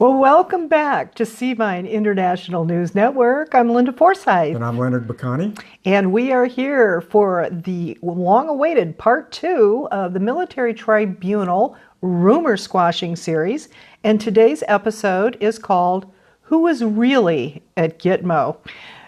Well, welcome back to Seavine International News Network. I'm Linda Forsythe. And I'm Leonard Bacani. And we are here for the long-awaited part 2 of the Military Tribunal Rumor Squashing Series. And today's episode is called, Who is Really at Gitmo?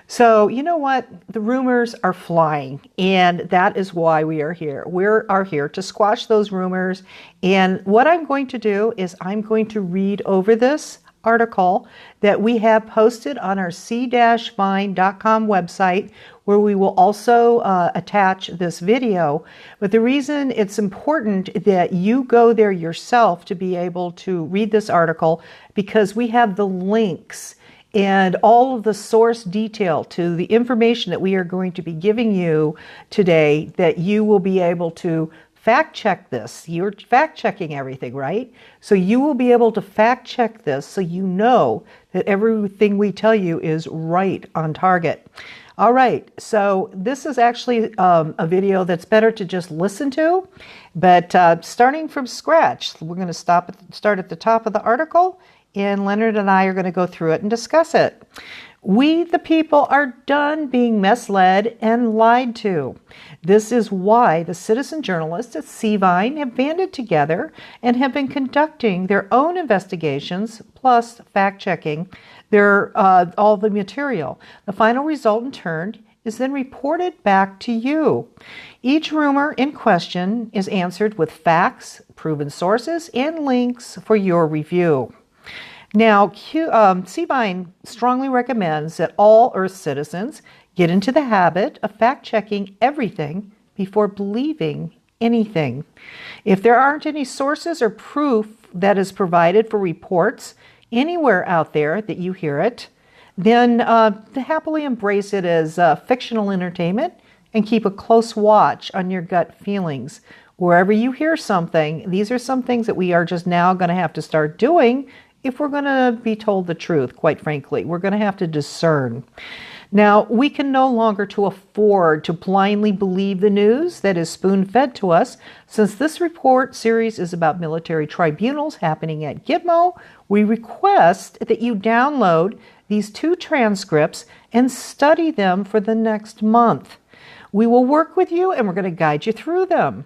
So, you know what? The rumors are flying, and that is why we are here. We are here to squash those rumors. And what I'm going to do is I'm going to read over this article that we have posted on our c-vine.com website, where we will also attach this video. But the reason it's important that you go there yourself to be able to read this article, because we have the links and all of the source detail to the information that we are going to be giving you today, that you will be able to fact check this. You're fact checking everything, right? So you will be able to fact check this so you know that everything we tell you is right on target. All right, so this is actually a video that's better to just listen to, but starting from scratch, we're going to start at the top of the article, and Leonard and I are going to go through it and discuss it. We, the people, are done being misled and lied to. This is why the citizen journalists at Seavine have banded together and have been conducting their own investigations, plus fact-checking all the material. The final result, in turn, is then reported back to you. Each rumor in question is answered with facts, proven sources, and links for your review. Now, Seavine strongly recommends that all Earth citizens get into the habit of fact-checking everything before believing anything. If there aren't any sources or proof that is provided for reports anywhere out there that you hear it, then happily embrace it as fictional entertainment and keep a close watch on your gut feelings. Wherever you hear something, these are some things that we are just now going to have to start doing if we're going to be told the truth, quite frankly. We're going to have to discern. Now, we can no longer afford to blindly believe the news that is spoon-fed to us. Since this report series is about military tribunals happening at Gitmo, we request that you download these 2 transcripts and study them for the next month. We will work with you and we're going to guide you through them.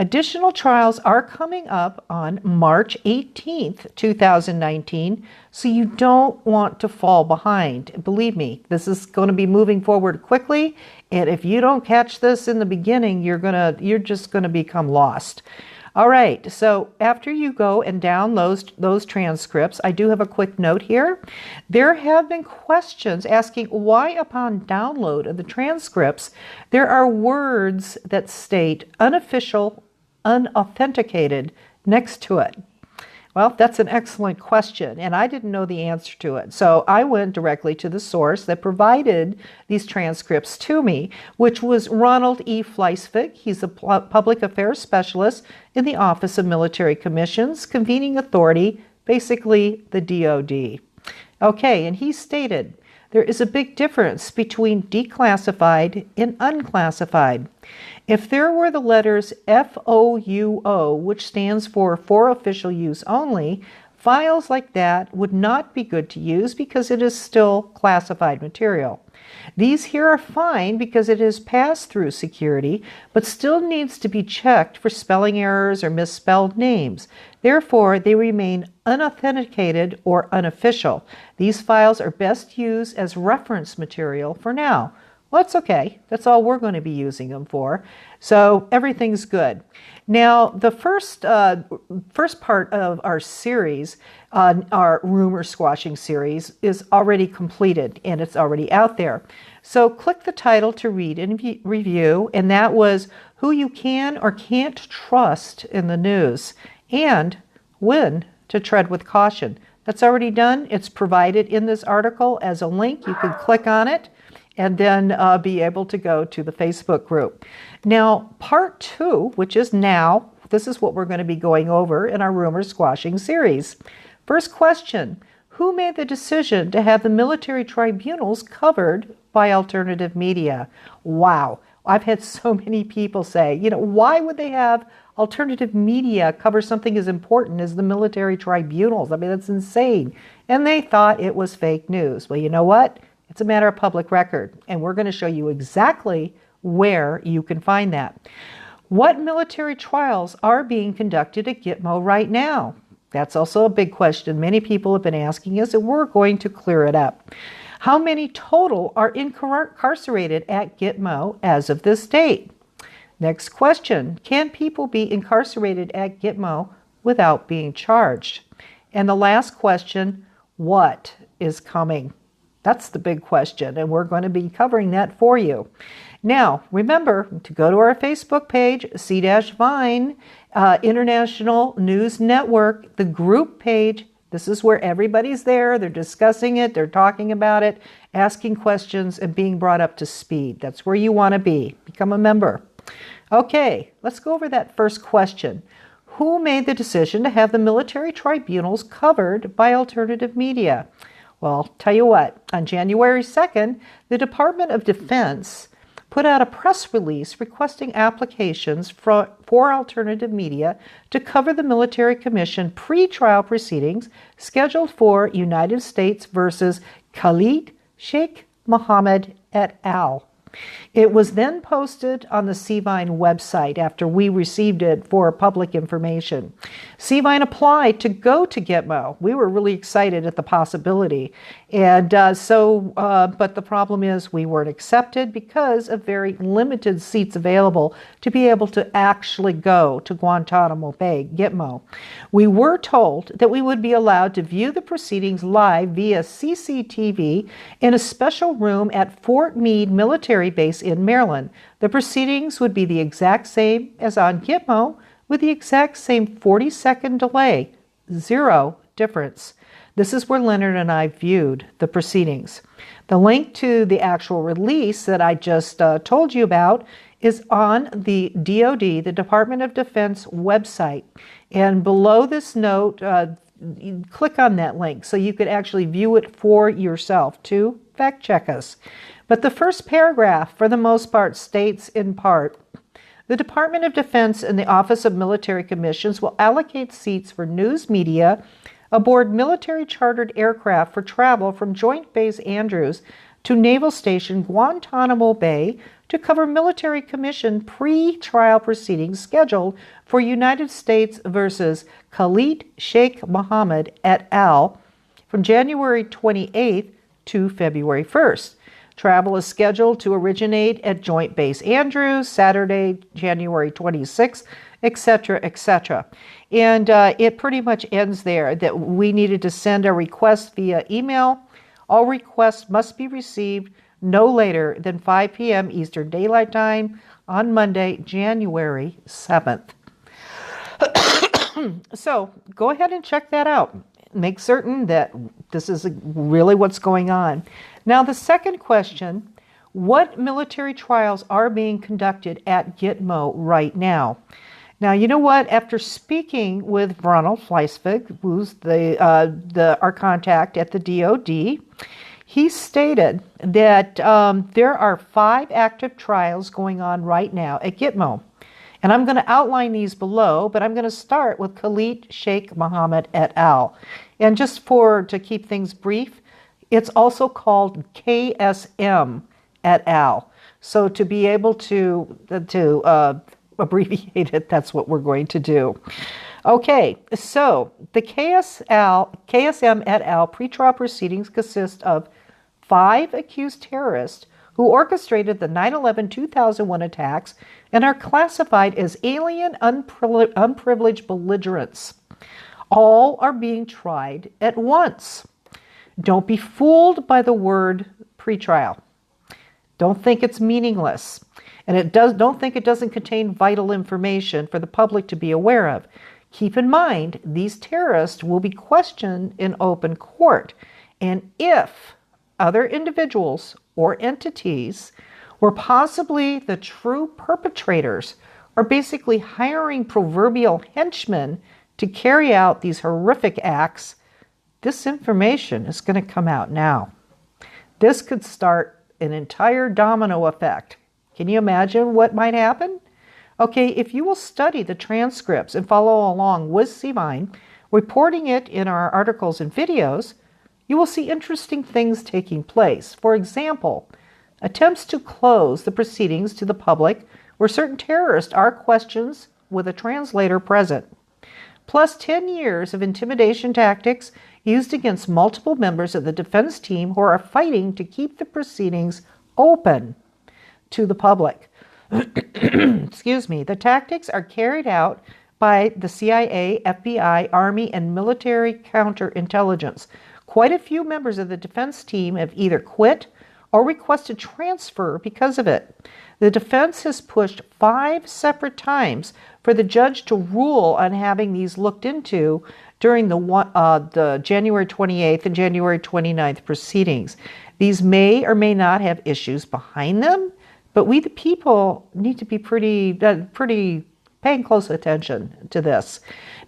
Additional trials are coming up on March 18th, 2019, so you don't want to fall behind. Believe me, this is going to be moving forward quickly, and if you don't catch this in the beginning, you're just going to become lost. All right, so after you go and download those transcripts, I do have a quick note here. There have been questions asking why upon download of the transcripts, there are words that state unofficial, unauthenticated next to it. Well, that's an excellent question, and I didn't know the answer to it. So I went directly to the source that provided these transcripts to me, which was Ronald E. Fleisvig. He's a public affairs specialist in the Office of Military Commissions, convening authority, basically the DOD. Okay, and he stated, there is a big difference between declassified and unclassified. If there were the letters FOUO, which stands for official use only, files like that would not be good to use because it is still classified material. These here are fine because it has passed through security, but still needs to be checked for spelling errors or misspelled names. Therefore, they remain unauthenticated or unofficial. These files are best used as reference material for now. Well, that's okay. That's all we're going to be using them for. So everything's good. Now, the first part of our series, our rumor squashing series, is already completed and it's already out there. So click the title to read and review, and that was Who You Can or Can't Trust in the News, and When to Tread with Caution. That's already done. It's provided in this article as a link. You can click on it and then be able to go to the Facebook group. Now, part 2, which is now, this is what we're going to be going over in our rumor squashing series. First question, who made the decision to have the military tribunals covered by alternative media? Wow. I've had so many people say, why would they have alternative media cover something as important as the military tribunals? I mean, that's insane. And they thought it was fake news. Well, you know what? It's a matter of public record, and we're going to show you exactly where you can find that. What military trials are being conducted at GITMO right now? That's also a big question many people have been asking us, and we're going to clear it up. How many total are incarcerated at GITMO as of this date? Next question, can people be incarcerated at GITMO without being charged? And the last question, what is coming? That's the big question, and we're going to be covering that for you. Now, remember to go to our Facebook page, C-Vine, International News Network, the group page. This is where everybody's there. They're discussing it. They're talking about it, asking questions, and being brought up to speed. That's where you want to be. Become a member. Okay, let's go over that first question. Who made the decision to have the military tribunals covered by alternative media? Well, tell you what, on January 2nd, the Department of Defense put out a press release requesting applications for alternative media to cover the Military Commission pre-trial proceedings scheduled for United States versus Khalid Sheikh Mohammed et al. It was then posted on the C-Vine website after we received it for public information. C-Vine applied to go to GITMO. We were really excited at the possibility. And but the problem is we weren't accepted because of very limited seats available to be able to actually go to Guantanamo Bay, GITMO. We were told that we would be allowed to view the proceedings live via CCTV in a special room at Fort Meade Military Base in Maryland. The proceedings would be the exact same as on GITMO with the exact same 40-second delay. Zero difference. This is where Leonard and I viewed the proceedings. The link to the actual release that I just told you about is on the DoD, the Department of Defense website. And below this note, you click on that link so you could actually view it for yourself to fact check us. But the first paragraph, for the most part, states in part, the Department of Defense and the Office of Military Commissions will allocate seats for news media aboard military chartered aircraft for travel from Joint Base Andrews to Naval Station Guantanamo Bay to cover military commission pre-trial proceedings scheduled for United States versus Khalid Sheikh Mohammed et al. From January 28th to February 1st. Travel is scheduled to originate at Joint Base Andrews, Saturday, January 26th, etc., etc. And it pretty much ends there, that we needed to send a request via email. All requests must be received no later than 5 p.m. Eastern Daylight Time on Monday, January 7th. So go ahead and check that out. Make certain that this is really what's going on. Now, the second question, what military trials are being conducted at GITMO right now? Now, you know what? After speaking with Ronald Fleisvig, who's our contact at the DoD, he stated that there are 5 active trials going on right now at GITMO. And I'm going to outline these below, but I'm going to start with Khalid Sheikh Mohammed et al. And just to keep things brief, it's also called KSM et al. So to be able to abbreviate it, that's what we're going to do. Okay, so the KSM et al. Pretrial proceedings consist of 5 accused terrorists who orchestrated the 9/11-2001 attacks and are classified as alien unprivileged belligerents. All are being tried at once. Don't be fooled by the word pretrial. Don't think it's meaningless. And don't think it doesn't contain vital information for the public to be aware of. Keep in mind, these terrorists will be questioned in open court. And if other individuals or entities were possibly the true perpetrators, or basically hiring proverbial henchmen to carry out these horrific acts, this information is going to come out now. This could start an entire domino effect. Can you imagine what might happen? Okay, if you will study the transcripts and follow along with Sevine, reporting it in our articles and videos, you will see interesting things taking place. For example, attempts to close the proceedings to the public where certain terrorists are questions with a translator present, plus 10 years of intimidation tactics used against multiple members of the defense team who are fighting to keep the proceedings open to the public. Excuse me. The tactics are carried out by the CIA, FBI, Army, and military counterintelligence. Quite a few members of the defense team have either quit or requested transfer because of it. The defense has pushed 5 separate times for the judge to rule on having these looked into during the January 28th and January 29th proceedings. These may or may not have issues behind them, but we the people need to be pretty paying close attention to this.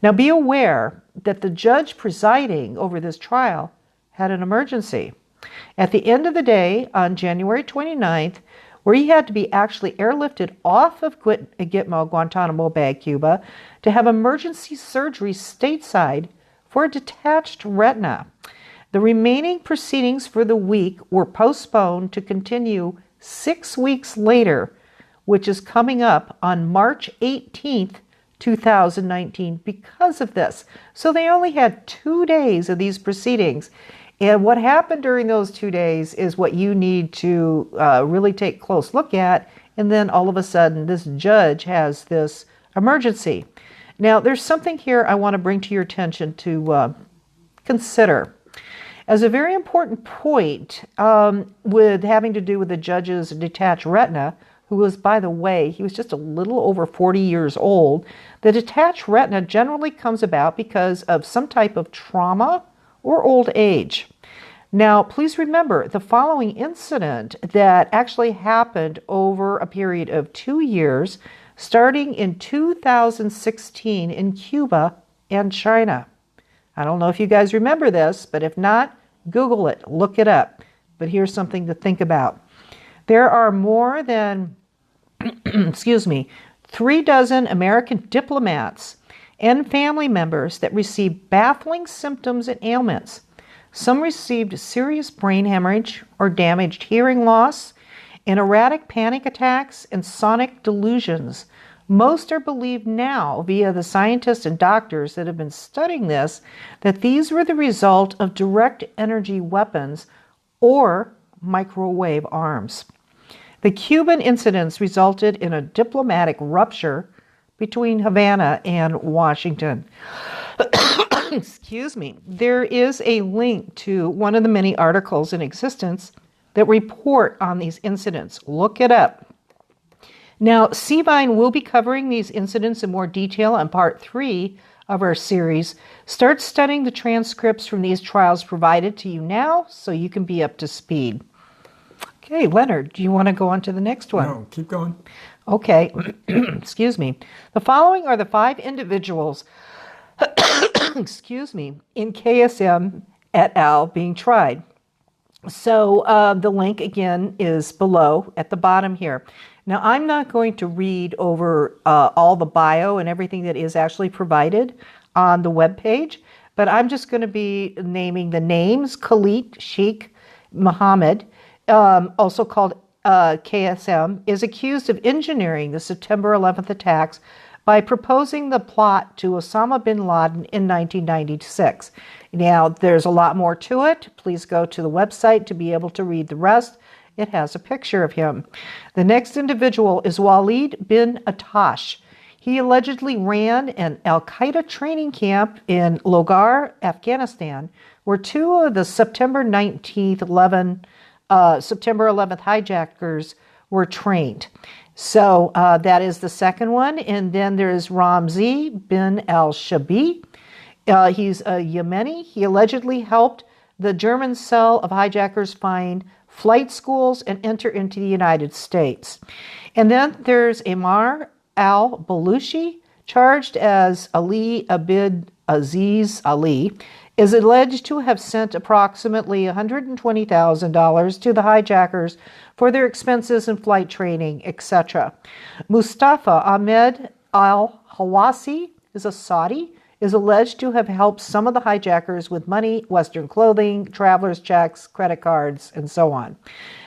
Now be aware that the judge presiding over this trial had an emergency. At the end of the day, on January 29th, where he had to be actually airlifted off of Gitmo, Guantanamo Bay, Cuba, to have emergency surgery stateside for a detached retina. The remaining proceedings for the week were postponed to continue 6 weeks later, which is coming up on March 18th, 2019, because of this. So they only had 2 days of these proceedings. And what happened during those 2 days is what you need to really take a close look at. And then all of a sudden, this judge has this emergency. Now, there's something here I want to bring to your attention to consider. As a very important point with having to do with the judge's detached retina, who was, by the way, he was just a little over 40 years old, the detached retina generally comes about because of some type of trauma or old age. Now, please remember the following incident that actually happened over a period of 2 years, starting in 2016 in Cuba and China. I don't know if you guys remember this, but if not, Google it, look it up. But here's something to think about. There are more than, 3 dozen American diplomats and family members that received baffling symptoms and ailments. Some received serious brain hemorrhage or damaged hearing loss, and erratic panic attacks and sonic delusions. Most are believed now, via the scientists and doctors that have been studying this, that these were the result of direct energy weapons or microwave arms. The Cuban incidents resulted in a diplomatic rupture between Havana and Washington. Excuse me. There is a link to one of the many articles in existence that report on these incidents. Look it up. Now, Sevine will be covering these incidents in more detail on part 3 of our series. Start studying the transcripts from these trials provided to you now so you can be up to speed. Okay, Leonard, do you want to go on to the next one? No, keep going. Okay, excuse me. The following are the 5 individuals, excuse me, in KSM et al. Being tried. So the link again is below at the bottom here. Now, I'm not going to read over all the bio and everything that is actually provided on the webpage, but I'm just going to be naming the names. Khalid Sheikh Mohammed, also called KSM, is accused of engineering the September 11th attacks by proposing the plot to Osama bin Laden in 1996. Now, there's a lot more to it. Please go to the website to be able to read the rest. It has a picture of him. The next individual is Walid bin Atash. He allegedly ran an Al-Qaeda training camp in Logar, Afghanistan, where 2 of the September 11th hijackers were trained. So that is the second one. And then there's Ramzi bin al-Shabi. He's a Yemeni. He allegedly helped the German cell of hijackers find flight schools and enter into the United States. And then there's Amar al-Baluchi, charged as Ali Abid Aziz Ali, is alleged to have sent approximately $120,000 to the hijackers for their expenses and flight training, etc. Mustafa Ahmed al-Hawasi is a Saudi, is alleged to have helped some of the hijackers with money, Western clothing, traveler's checks, credit cards, and so on.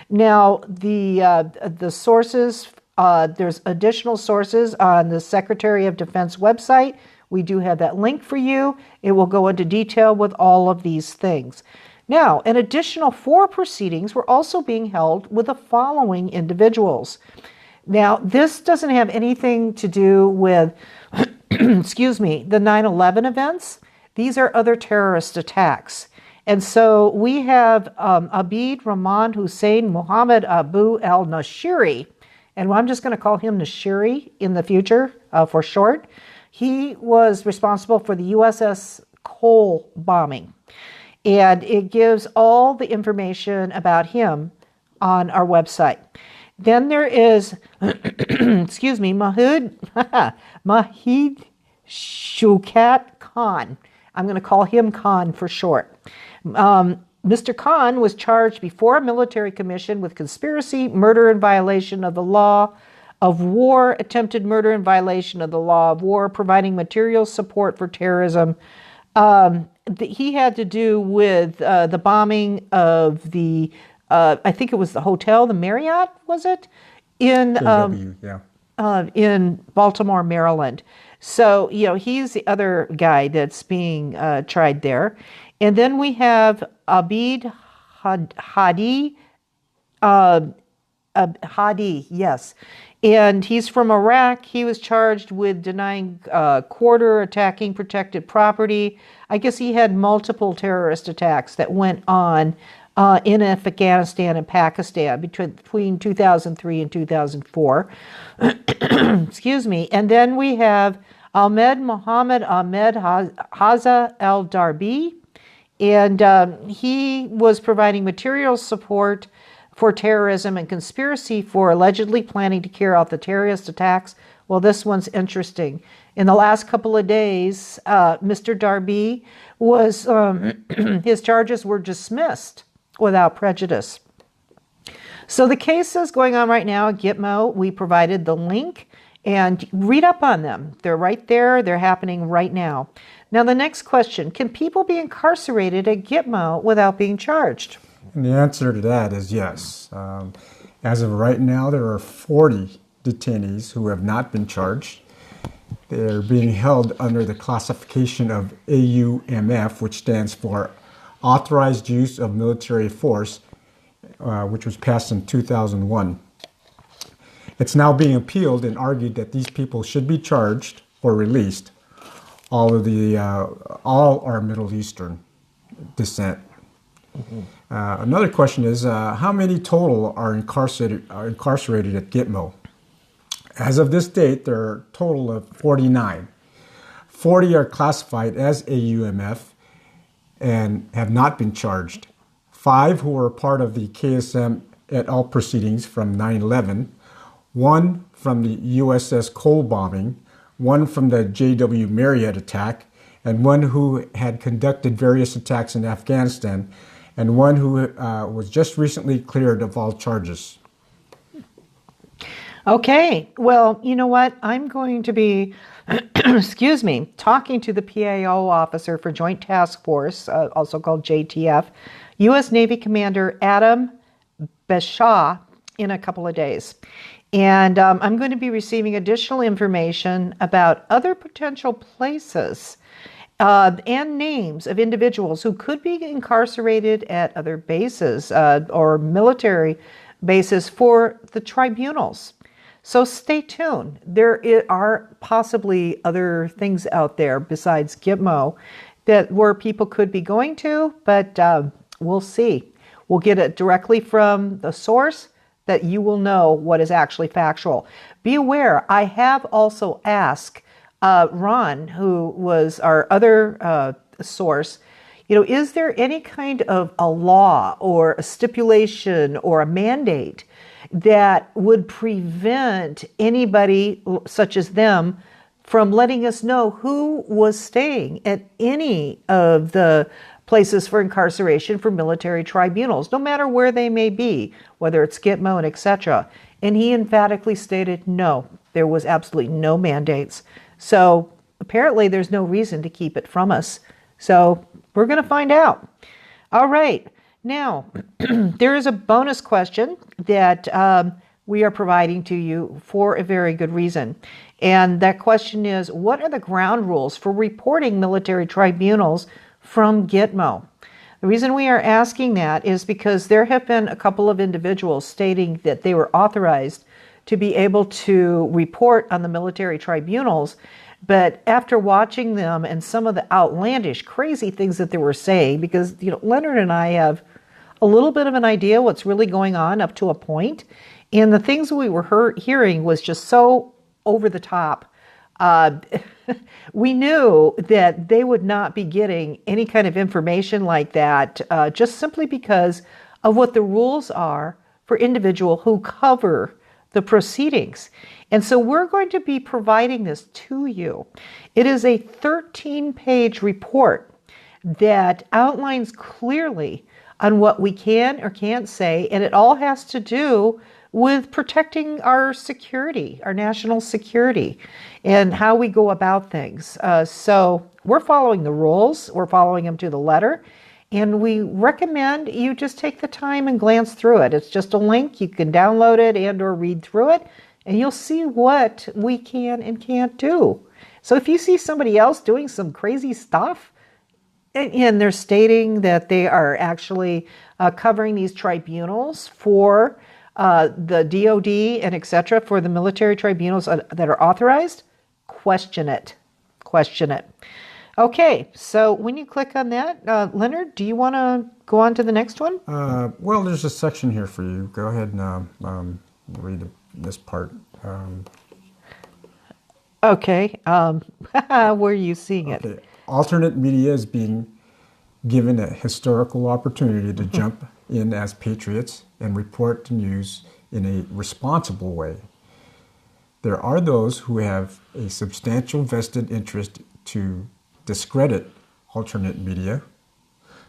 Now, the sources, there's additional sources on the Secretary of Defense website. We do have that link for you. It will go into detail with all of these things. Now, an additional 4 proceedings were also being held with the following individuals. Now, this doesn't have anything to do with, excuse me, the 9/11 events. These are other terrorist attacks. And so we have Abid Rahman Hussein Muhammad Abu al-Nashiri, and I'm just going to call him Nashiri in the future for short. He was responsible for the USS Cole bombing, and it gives all the information about him on our website. Then there is, excuse me, Mahid Shukat Khan. I'm going to call him Khan for short. Mr. Khan was charged before a military commission with conspiracy, murder in violation of the law of war, attempted murder in violation of the law of war, providing material support for terrorism. He had to do with the bombing of the, I think it was the hotel, the Marriott, was it? In Baltimore, Maryland. So, he's the other guy that's being tried there. And then we have Abid Hadi, Hadi, yes. And he's from Iraq. He was charged with denying quarter, attacking protected property. I guess he had multiple terrorist attacks that went on in Afghanistan and Pakistan between 2003 and 2004. Excuse me. And then we have Muhammad Ahmed Haza al-Darbi. And he was providing material support for terrorism and conspiracy for allegedly planning to carry out the terrorist attacks. Well, this one's interesting. In the last couple of days, Mr. Darby was, his charges were dismissed without prejudice. So the cases going on right now at Gitmo, we provided the link, and read up on them. They're right there. They're happening right now. Now, the next question, can people be incarcerated at Gitmo without being charged? And the answer to that is yes. As of right now, there are 40 detainees who have not been charged. They're being held under the classification of AUMF, which stands for Authorized Use of Military Force, which was passed in 2001. It's now being appealed and argued that these people should be charged or released. All are Middle Eastern descent. Mm-hmm. Another question is, how many total are incarcerated at Gitmo? As of this date, there are a total of 49. 40 are classified as AUMF and have not been charged. 5 who were part of the KSM et al. Proceedings from 9/11, 1 from the USS Cole bombing, 1 from the JW Marriott attack, and 1 who had conducted various attacks in Afghanistan, and 1 who was just recently cleared of all charges. Okay, well, you know what? I'm going to be, excuse me, talking to the PAO officer for Joint Task Force, also called JTF, U.S. Navy Commander Adam Beshaw, in a couple of days. And I'm going to be receiving additional information about other potential places and names of individuals who could be incarcerated at other bases or military bases for the tribunals. So stay tuned. There are possibly other things out there besides Gitmo where people could be going to, but we'll see. We'll get it directly from the source that you will know what is actually factual. Be aware, I have also asked Ron, who was our other source, is there any kind of a law or a stipulation or a mandate that would prevent anybody such as them from letting us know who was staying at any of the places for incarceration for military tribunals, no matter where they may be, whether it's GITMO and etc. And he emphatically stated no, there was absolutely no mandates. So apparently there's no reason to keep it from us. So we're going to find out. All right. Now, there is a bonus question that we are providing to you for a very good reason. And that question is, what are the ground rules for reporting military tribunals from GITMO? The reason we are asking that is because there have been a couple of individuals stating that they were authorized to be able to report on the military tribunals, but after watching them and some of the outlandish, crazy things that they were saying, because Leonard and I have a little bit of an idea what's really going on up to a point, and the things we were hearing was just so over the top. We knew that they would not be getting any kind of information like that just simply because of what the rules are for individuals who cover the proceedings. And so we're going to be providing this to you. It is a 13-page report that outlines clearly on what we can or can't say, and it all has to do with protecting our security, our national security, and how we go about things. So we're following the rules, we're following them to the letter, and we recommend you just take the time and glance through it. It's just a link, you can download it and or read through it, and you'll see what we can and can't do. So if you see somebody else doing some crazy stuff, and they're stating that they are actually covering these tribunals for the DOD and etc. for the military tribunals that are authorized, question it. Question it. Okay, so when you click on that, Leonard, do you want to go on to the next one? Well, there's a section here for you. Go ahead and read this part. Okay, where are you seeing it? Okay. Alternate media is being given a historical opportunity to jump in as patriots and report the news in a responsible way. There are those who have a substantial vested interest to discredit alternate media,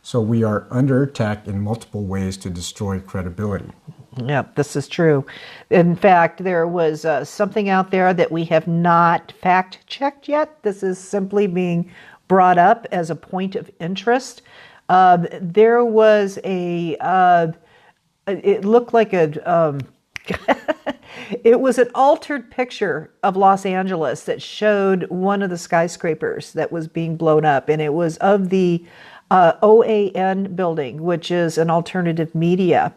so we are under attack in multiple ways to destroy credibility. Yeah, this is true. In fact, there was something out there that we have not fact-checked yet. This is simply being brought up as a point of interest. There was it looked like a, it was an altered picture of Los Angeles that showed one of the skyscrapers that was being blown up, and it was of the OAN building, which is an alternative media.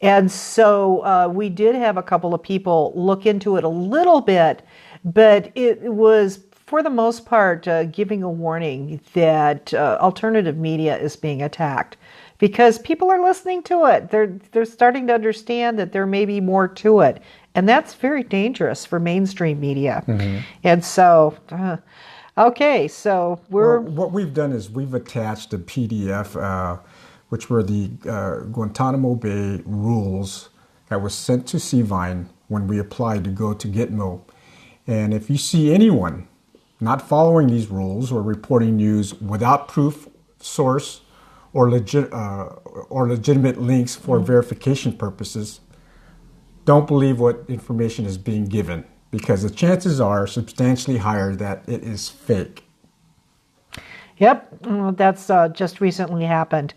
And so we did have a couple of people look into it a little bit, but it was, for the most part, giving a warning that alternative media is being attacked because people are listening to it. They're starting to understand that there may be more to it, and that's very dangerous for mainstream media. Mm-hmm. And so, okay, so what we've done is we've attached a PDF, which were the Guantanamo Bay rules that was sent to CVine when we applied to go to GITMO. And if you see anyone not following these rules or reporting news without proof, source, or legitimate links for verification purposes, don't believe what information is being given, because the chances are substantially higher that it is fake. Yep, that's just recently happened.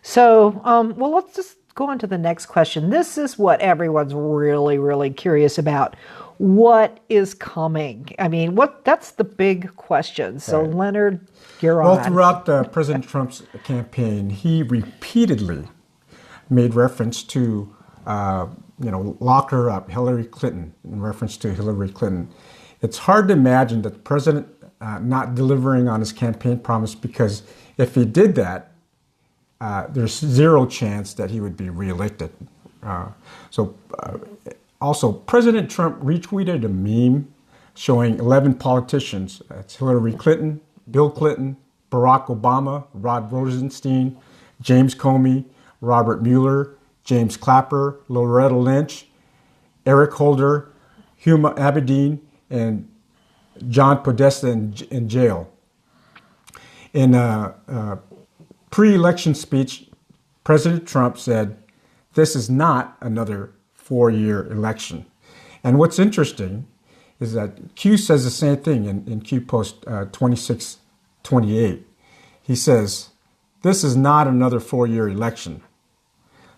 So, well, let's just go on to the next question. This is what everyone's really, really curious about. What is coming? I mean, that's the big question. So, right. Leonard, you're on. Well, throughout President Trump's campaign, he repeatedly made reference to, lock her up, Hillary Clinton, in reference to Hillary Clinton. It's hard to imagine that the president not delivering on his campaign promise, because if he did that, there's zero chance that he would be reelected. Also, President Trump retweeted a meme showing 11 politicians. That's Hillary Clinton, Bill Clinton, Barack Obama, Rod Rosenstein, James Comey, Robert Mueller, James Clapper, Loretta Lynch, Eric Holder, Huma Abedin, and John Podesta in jail. In a pre-election speech, President Trump said, "This is not another 4-year election." And what's interesting is that Q says the same thing in Q Post 2628. He says, "This is not another 4-year election.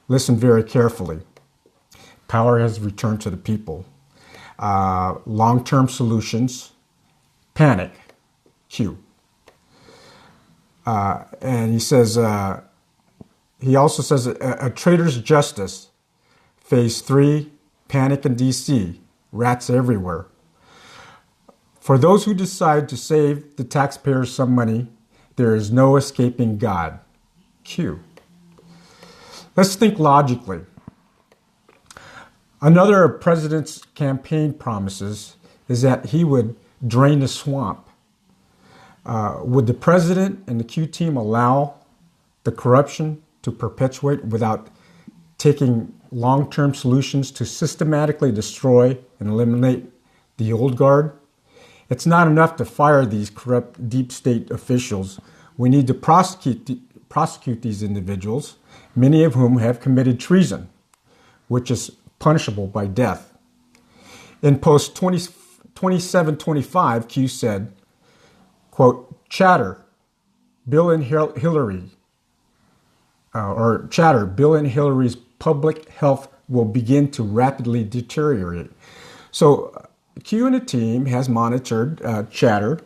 Listen very carefully. Power has returned to the people. Long-term solutions, panic, Q." And he says, he also says, a traitor's justice, phase 3, panic in DC, rats everywhere. For those who decide to save the taxpayers some money, there is no escaping God, Q. Let's think logically. Another of President's campaign promises is that he would drain the swamp. Would the President and the Q team allow the corruption to perpetuate without taking long-term solutions to systematically destroy and eliminate the old guard? It's not enough to fire these corrupt deep state officials. We need to prosecute these individuals, many of whom have committed treason, which is punishable by death. In Post 2725, Q said, quote, chatter, Bill and Hillary's public health will begin to rapidly deteriorate. So Q and the team has monitored chatter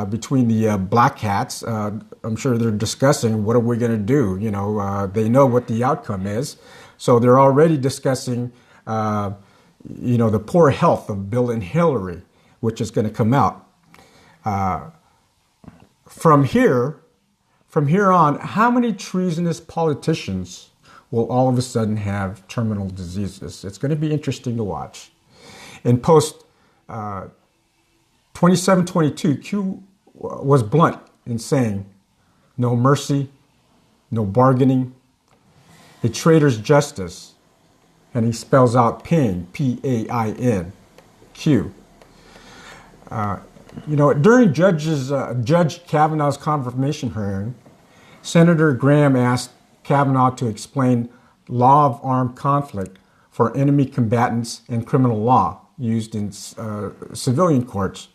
between the black hats. I'm sure they're discussing what are we going to do. They know what the outcome is. So they're already discussing, the poor health of Bill and Hillary, which is going to come out. From here on, how many treasonous politicians will all of a sudden have terminal diseases? It's going to be interesting to watch. In Post 2722, Q was blunt in saying, no mercy, no bargaining, a traitor's justice, and he spells out pain, P-A-I-N, Q. During Judge Kavanaugh's confirmation hearing, Senator Graham asked Kavanaugh to explain law of armed conflict for enemy combatants and criminal law used in civilian courts.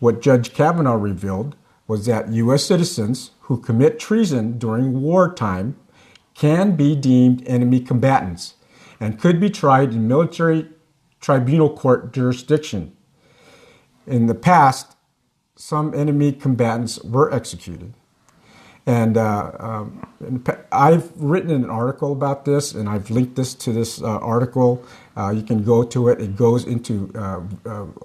What Judge Kavanaugh revealed was that U.S. citizens who commit treason during wartime can be deemed enemy combatants and could be tried in military tribunal court jurisdiction. In the past, some enemy combatants were executed. And I've written an article about this, and I've linked this to this article. You can go to it. It goes into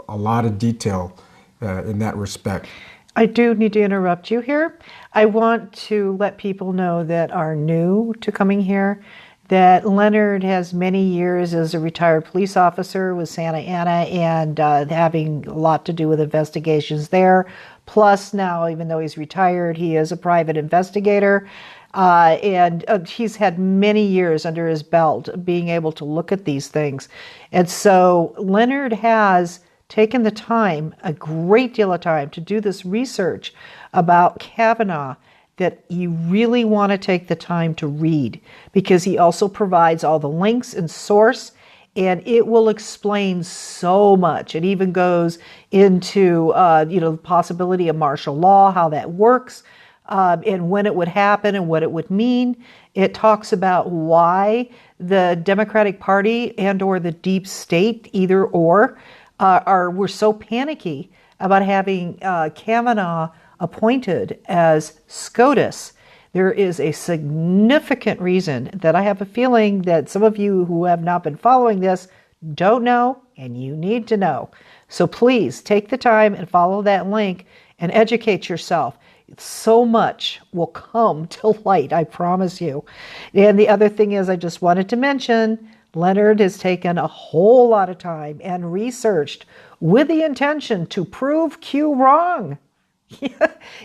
a lot of detail in that respect. I do need to interrupt you here. I want to let people know that are new to coming here that Leonard has many years as a retired police officer with Santa Ana and having a lot to do with investigations there. Plus now, even though he's retired, he is a private investigator. And he's had many years under his belt being able to look at these things. And so Leonard has taken the time, a great deal of time, to do this research about Kavanaugh that you really want to take the time to read, because he also provides all the links and source, and it will explain so much. It even goes into the possibility of martial law, how that works, and when it would happen and what it would mean. It talks about why the Democratic Party and or the deep state, either or, were so panicky about having Kavanaugh appointed as SCOTUS. There is a significant reason that I have a feeling that some of you who have not been following this don't know, and you need to know. So please take the time and follow that link and educate yourself. So much will come to light, I promise you. And the other thing is, I just wanted to mention, Leonard has taken a whole lot of time and researched with the intention to prove Q wrong.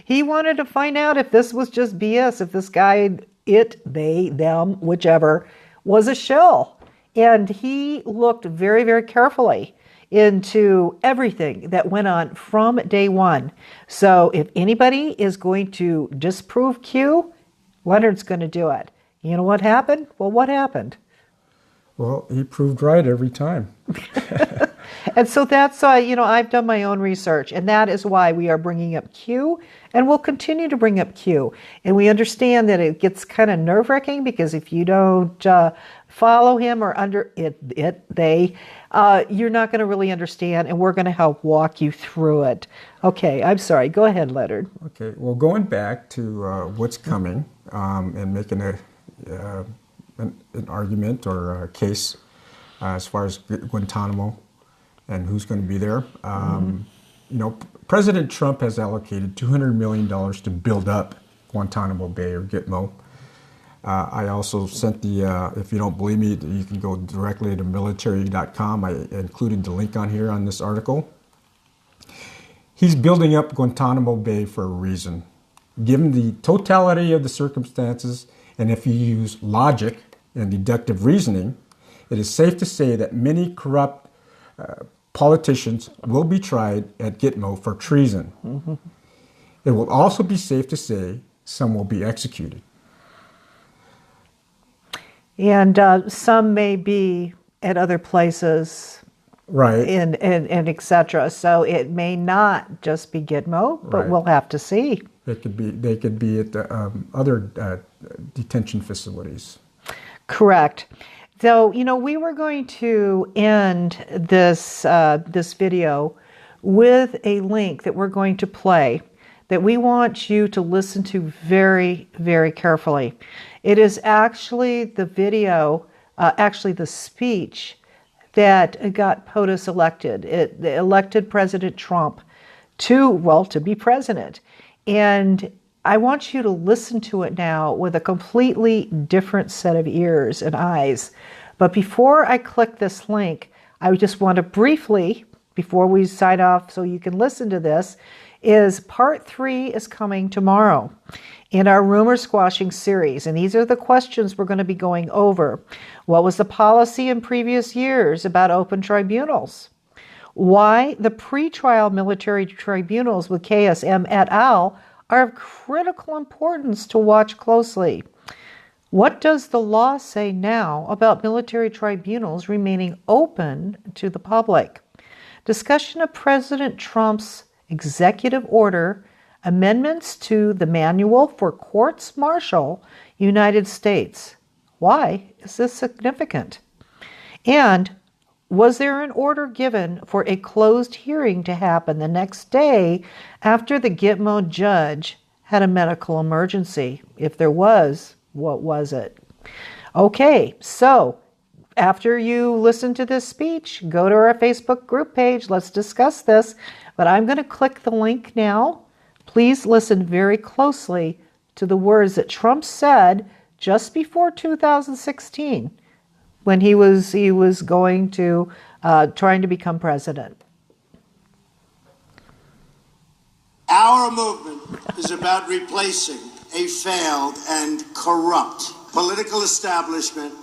He wanted to find out if this was just BS, if this guy, it, they, them, whichever, was a shill. And he looked very, very carefully into everything that went on from day one. So if anybody is going to disprove Q, Leonard's going to do it. You know what happened? Well, what happened? Well, he proved right every time. And so that's, I've done my own research, and that is why we are bringing up Q, and we'll continue to bring up Q. And we understand that it gets kind of nerve-wracking because if you don't follow him or you're not going to really understand, and we're going to help walk you through it. Okay, I'm sorry. Go ahead, Leonard. Okay, well, going back to what's coming and making an argument or a case as far as Guantanamo and who's going to be there. President Trump has allocated $200 million to build up Guantanamo Bay or GITMO. I also sent if you don't believe me, you can go directly to military.com. I included the link on here on this article. He's building up Guantanamo Bay for a reason. Given the totality of the circumstances, and if you use logic and deductive reasoning, it is safe to say that many corrupt politicians will be tried at GITMO for treason. Mm-hmm. It will also be safe to say some will be executed. And some may be at other places, right? And et cetera. So it may not just be GITMO, but right. We'll have to see. They could be at the other detention facilities. Correct. So, we were going to end this video with a link that we're going to play that we want you to listen to very, very carefully. It is actually the video, the speech that got POTUS elected. It elected President Trump to be president. And I want you to listen to it now with a completely different set of ears and eyes. But before I click this link, I just want to briefly, before we sign off so you can listen to this, is part 3 is coming tomorrow in our rumor squashing series. And these are the questions we're going to be going over. What was the policy in previous years about open tribunals? Why the pretrial military tribunals with KSM et al. Are of critical importance to watch closely. What does the law say now about military tribunals remaining open to the public? Discussion of President Trump's executive order, amendments to the Manual for Courts Martial, United States. Why is this significant? And was there an order given for a closed hearing to happen the next day after the GITMO judge had a medical emergency? If there was, what was it? Okay, so after you listen to this speech, go to our Facebook group page. Let's discuss this. But I'm going to click the link now. Please listen very closely to the words that Trump said just before 2016. When he was going to trying to become president. Our movement is about replacing a failed and corrupt political establishment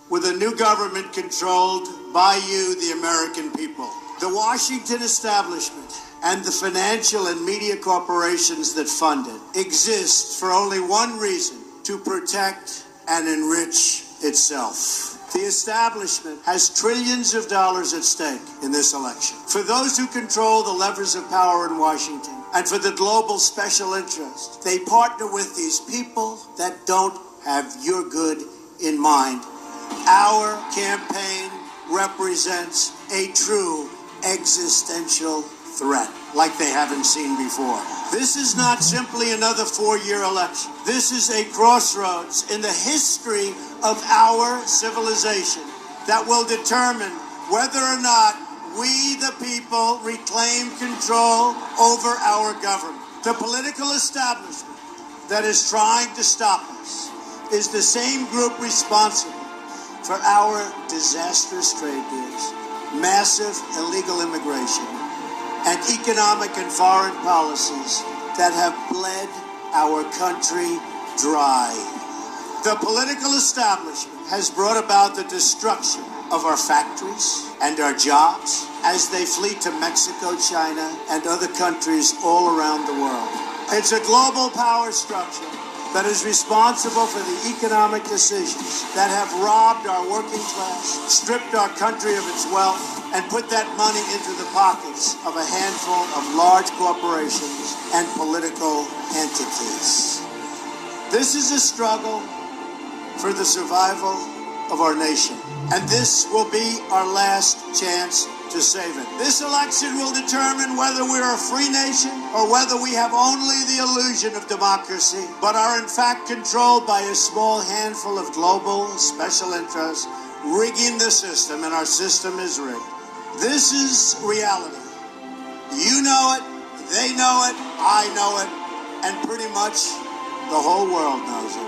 with a new government controlled by you, the American people. The Washington establishment and the financial and media corporations that fund it exist for only one reason: to protect and enrich itself. The establishment has trillions of dollars at stake in this election. For those who control the levers of power in Washington and for the global special interests, they partner with these people that don't have your good in mind. Our campaign represents a true existential threat like they haven't seen before. This is not simply another 4-year election. This is a crossroads in the history of our civilization that will determine whether or not we, the people, reclaim control over our government. The political establishment that is trying to stop us is the same group responsible for our disastrous trade deals, massive illegal immigration, and economic and foreign policies that have bled our country dry. The political establishment has brought about the destruction of our factories and our jobs as they flee to Mexico, China, and other countries all around the world. It's a global power structure that is responsible for the economic decisions that have robbed our working class, stripped our country of its wealth, and put that money into the pockets of a handful of large corporations and political entities. This is a struggle for the survival of our nation, and this will be our last chance to save it. This election will determine whether we're a free nation or whether we have only the illusion of democracy, but are in fact controlled by a small handful of global special interests rigging the system, and our system is rigged. This is reality. You know it, they know it, I know it, and pretty much the whole world knows it.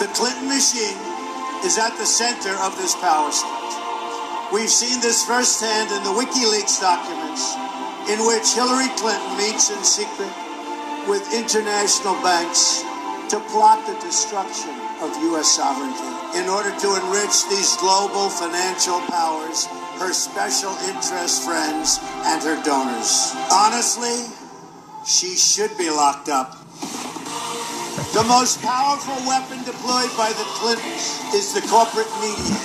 The Clinton machine is at the center of this power structure. We've seen this firsthand in the WikiLeaks documents, in which Hillary Clinton meets in secret with international banks to plot the destruction of U.S. sovereignty in order to enrich these global financial powers, her special interest friends, and her donors. Honestly, she should be locked up. The most powerful weapon deployed by the Clintons is the corporate media,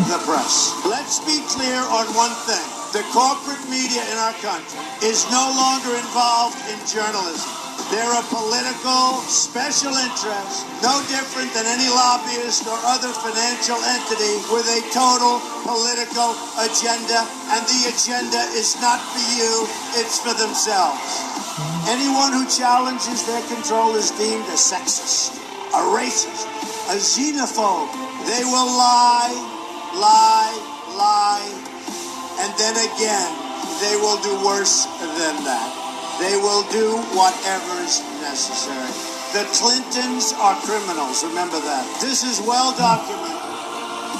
the press. Let's be clear on one thing. The corporate media in our country is no longer involved in journalism. They're a political special interest, no different than any lobbyist or other financial entity with a total political agenda, and the agenda is not for you, it's for themselves. Anyone who challenges their control is deemed a sexist, a racist, a xenophobe. They will lie, and then again, they will do worse than that. They will do whatever is necessary. The Clintons are criminals, remember that. This is well documented,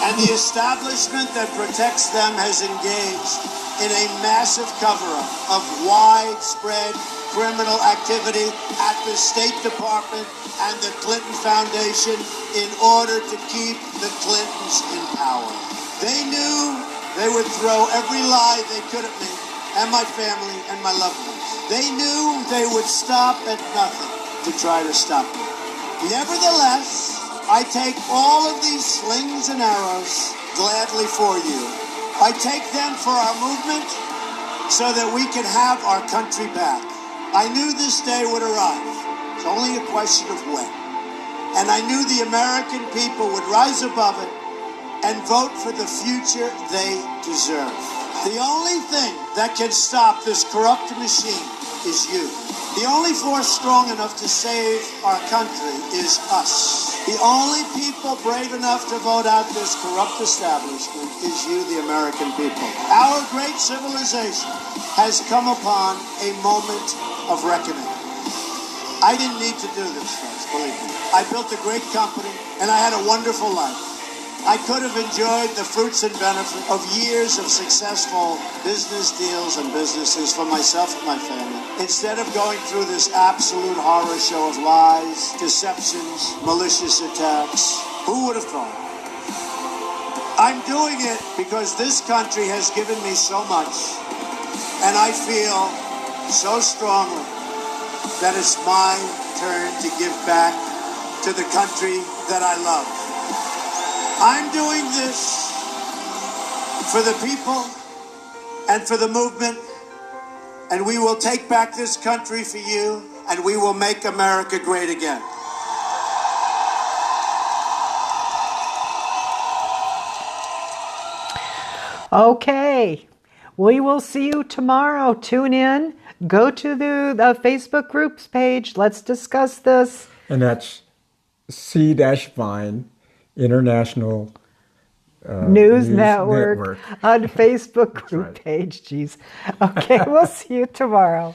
and the establishment that protects them has engaged in a massive cover-up of widespread criminal activity at the State Department and the Clinton Foundation in order to keep the Clintons in power. They knew they would throw every lie they could at me and my family and my loved ones. They knew they would stop at nothing to try to stop me. Nevertheless, I take all of these slings and arrows gladly for you. I take them for our movement so that we can have our country back. I knew this day would arrive. It's only a question of when. And I knew the American people would rise above it and vote for the future they deserve. The only thing that can stop this corrupt machine is you. The only force strong enough to save our country is us. The only people brave enough to vote out this corrupt establishment is you, the American people. Our great civilization has come upon a moment of reckoning. I didn't need to do this, folks, believe me. I built a great company, and I had a wonderful life. I could have enjoyed the fruits and benefits of years of successful business deals and businesses for myself and my family, instead of going through this absolute horror show of lies, deceptions, malicious attacks. Who would have thought? I'm doing it because this country has given me so much, and I feel so strongly that it's my turn to give back to the country that I love. I'm doing this for the people and for the movement, and we will take back this country for you, and we will make America great again. Okay, we will see you tomorrow. Tune in. Go to the Facebook groups page. Let's discuss this. And that's C-Vine International News Network on Facebook group right. page. Geez. Okay, we'll see you tomorrow.